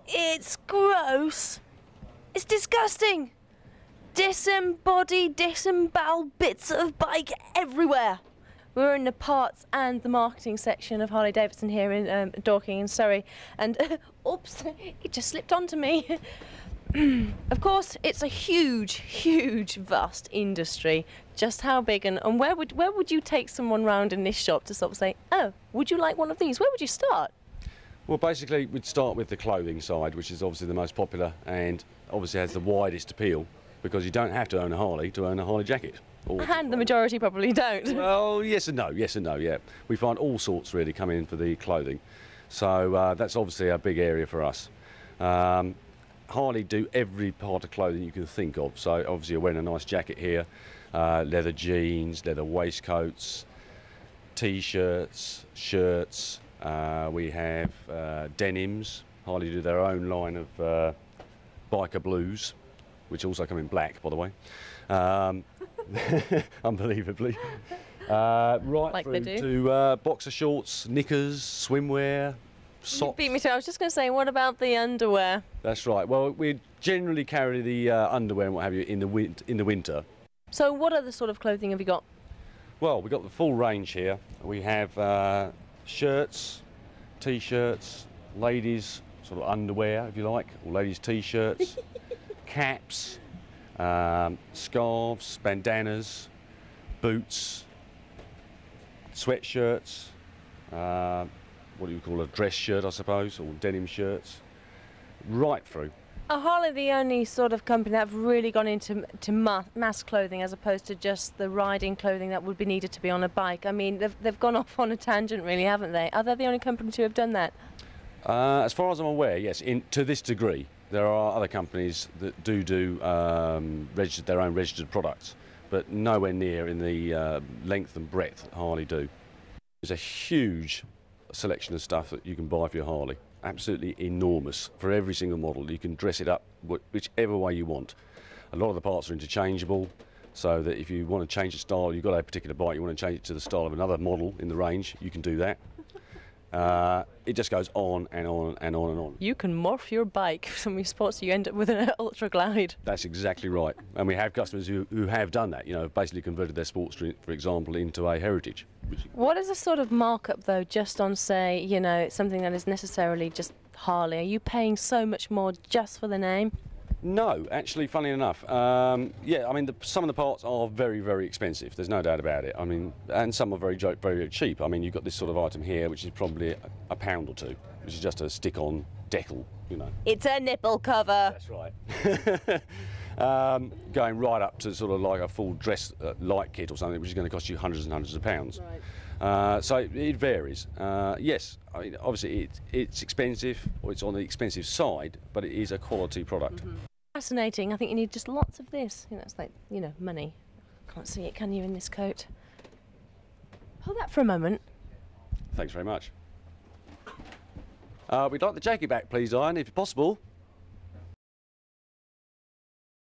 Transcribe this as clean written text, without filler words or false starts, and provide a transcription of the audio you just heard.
It's gross. It's disgusting. Disembodied, disemboweled bits of bike everywhere. We're in the parts and the marketing section of Harley-Davidson here in Dorking in Surrey, and oops, it just slipped onto me. Of course, it's a huge, huge, vast industry. Just how big and where would you take someone round in this shop to sort of say, oh, would you like one of these? Where would you start? Well, basically, we'd start with the clothing side, which is obviously the most popular and obviously has the widest appeal, because you don't have to own a Harley to own a Harley jacket. And the majority probably don't. Well, yes and no, yeah. We find all sorts really coming in for the clothing. So that's obviously a big area for us. Harley do every part of clothing you can think of. So obviously you're wearing a nice jacket here, leather jeans, leather waistcoats, t-shirts, shirts. We have denims. Harley do their own line of biker blues, which also come in black, by the way. Unbelievably. Right like through to boxer shorts, knickers, swimwear, socks. You beat me to it. I was just going to say, what about the underwear? That's right. Well, we generally carry the underwear and what have you in the winter. So what other sort of clothing have you got? Well, we've got the full range here. We have shirts, t-shirts, ladies sort of underwear, if you like, or ladies t-shirts, caps, scarves, bandanas, boots, sweatshirts, what do you call a dress shirt, I suppose, or denim shirts, right through. Are Harley the only sort of company that have really gone into mass clothing as opposed to just the riding clothing that would be needed to be on a bike? I mean, they've gone off on a tangent, really, haven't they? Are they the only company to have done that? As far as I'm aware, yes, to this degree. There are other companies that do their own registered products, but nowhere near in the length and breadth that Harley do. There's a huge selection of stuff that you can buy for your Harley. Absolutely enormous. For every single model, you can dress it up whichever way you want. A lot of the parts are interchangeable, so that if you want to change the style, you've got a particular bike, you want to change it to the style of another model in the range, you can do that. It just goes on and on and on and on. You can morph your bike from your sports, so you end up with an Ultra Glide. That's exactly right. And we have customers who have done that, you know, basically converted their sports, for example, into a heritage. What is the sort of markup, though, just on, say, you know, something that is necessarily just Harley? Are you paying so much more just for the name? No, actually, funny enough, yeah, I mean, some of the parts are very, very expensive. There's no doubt about it. I mean, and some are very, very cheap. I mean, you've got this sort of item here, which is probably a pound or two, which is just a stick-on decal, you know. It's a nipple cover. That's right. Going right up to sort of like a full dress light kit or something, which is going to cost you hundreds and hundreds of pounds. Right. So it varies. Yes, I mean, obviously it's expensive, or it's on the expensive side, but it is a quality product. Mm-hmm. Fascinating. I think you need just lots of this. You know, it's like, you know, money. Can't see it, can you, in this coat? Hold that for a moment. Thanks very much. We'd like the jacket back, please, Ian, if possible.